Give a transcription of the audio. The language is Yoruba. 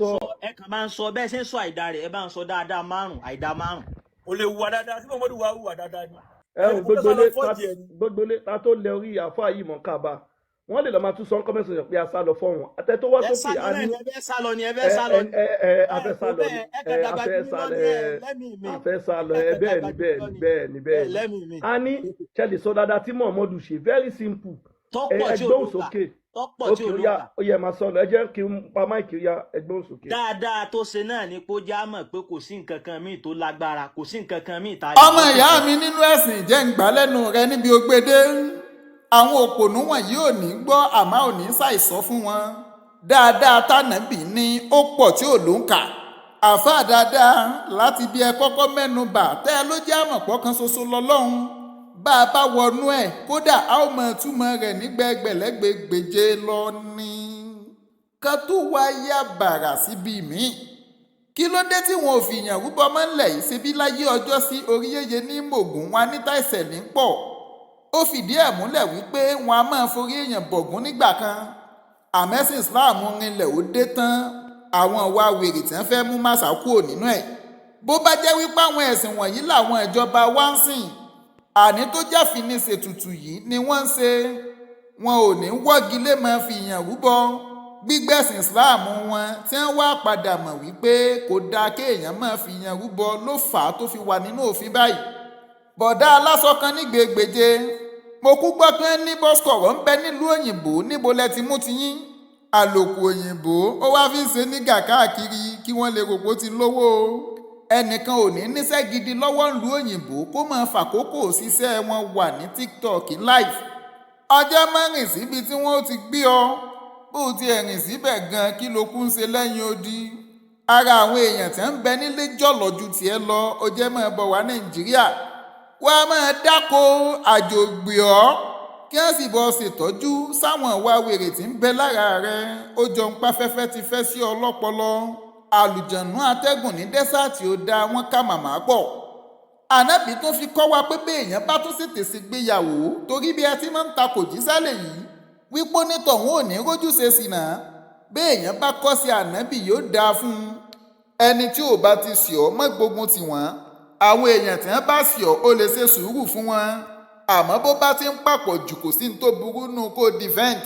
sọ ẹ kàn máa ń sọ bẹ́ẹ̀ ṣe ń sọ àìdá rẹ̀ ẹ bá ń sọ dáadáa márùn àìdá márùn. Kò lè hùwà dáadáa sí Muhammadu wa hùwà dáadáa ni. gbogbo ilé ta tó lẹ orí àfáà yìí mọ̀ kábà wọ́n lè lọ máa tún sọ ọ́n kọ́mẹ́sì pé a sá lọ fọ́wọ́n àtẹ tó wá sókè a ní ẹ sá lọ ni ẹ bẹ́ẹ̀ sá lọ ni afẹ́ sá lọ afẹ́ sá lọ bẹ́ẹ̀ ni a ní ṣẹlẹ̀ sọ dáadáa tí Muhammadu ṣe very simple ẹgbọ́n sókè tọ́pọ̀ tí ò lóka ó yẹ máa sọ lọ ẹ jẹ́ kí n pa máìkì ya ẹgbọ́n sókè. dáadáa tó ṣe náà ni kó já mọ̀ pé kò sí nǹkan kan míì tó lágbára kò sí nǹkan kan míì tá a. ọmọ ìyá mi nínú ẹ̀sìn jẹ́ ń gbà lẹ́nu rẹ níbi ògbédé àwọn òpònú wọ̀nyí ò ní gbọ́ àmọ́ ò ní ṣàìsọ fún wọn dáadáa tànàbí ní ó pọ̀ tí ò ló ń kà àfáà dáadáa láti bí ẹ kọ́kọ́ mẹ́nu bà tẹ́ ẹ ló jẹ́ àmọ̀pọ̀ kan ṣoṣo lọ́lọ́run bá a bá wọnú ẹ̀ kódà a ó mọ túmọ̀ rẹ̀ nígbẹ̀gbẹ̀lẹ́gbẹ̀gbèje lọ ní ká tó wá yá bàrà síbi míì kí ló dé tí wọn ò fi yàn rúbọ mọ́lẹ̀ yìí ṣe bí láyé ọjọ́ sí orí yéye ní mògùn wọn níta ìṣẹ̀lẹ̀ ń pọ̀ ó fìdí ẹ̀ múlẹ̀ wípé wọn a máa forí èèyàn bọ̀gún nígbà kan àmẹ́sìn Islam rinlẹ̀ ó dé tán àwọn ìwà wèrè tí wọ́n fẹ́ mú màsà kúrò nínú ẹ̀ bó bá jẹ́ wípé àwọn ẹ̀sìn wọ̀nyí làwọn ìjọba wá ń sìn àní tó jáfin ní ṣètùtù yìí ni wọ́n ń ṣe wọn ò ní wọ́gi lé máa fi yàn rúbọ gbígbẹ̀sìn Islam wọn tí wọ́n wá padà mọ̀ wípé kò dáa kéèyàn máa fi yàn rúbọ ló fà á tó fi wà nínú òfin báyìí bọ̀dá aláṣọ kan ní gbègbèje mo kú gbọ́ pé ní bọ́sikọ̀rọ̀ ń bẹ nílùú òyìnbó níbo lẹ ti mú tiyín àlòkù òyìnbó ó wá fi ń ṣe nígà káàkiri kí wọ́n lè rò pé ó ti lówó ẹnìkan ò ní níṣẹ́ gidi lọ́wọ́ ìlú òyìnbó kó máa fàkókò ṣiṣẹ́ wọn wà ní TikTok live ọjọ́ mẹ́rin síbi tí wọ́n ti gbé ọ bó ti ẹ̀rìn síbẹ̀ gan kí ló kún ṣe lẹ́yìn odi ara àwọn èèyàn tí ń bẹ nílé jọ̀lọ̀ ju tiẹ̀ lọ ó jẹ́ máa bọ̀ wá Nàìjíríà wọ́n á máa dáko àjògbè ọ́ kí wọ́n sì bọ́ ṣètọ́jú sáwọn ìwà wèrè tí ń bẹ lára rẹ̀ ó jọ ń pa fẹ́fẹ́ ti fẹ́ sí ọlọ́pọlọ àlùjànnú atẹ́gùn ní dẹ́sàtì ó dá wọn ká màmá pọ̀ Ànábì tó fi kọ́ wa pé béèyàn bá tún sì tèsí gbéyàwó torí bí ẹ ti máa ń ta kò jí sálẹ̀ yìí wípé onítọ̀hún ò ní rójú ṣe sìnà béèyàn bá kọ́ sí Ànábì yóò dáa fún un ẹni tí ò bá ti sì ọ́ mọ́ gbógun tì wọ́n àwọn èèyàn tí wọ́n bá sì ọ́ ó lè ṣe sùúrù fún wọn àmọ́ bó bá ti ń pàpọ̀ jù kò sí ní tó burú nù kó defend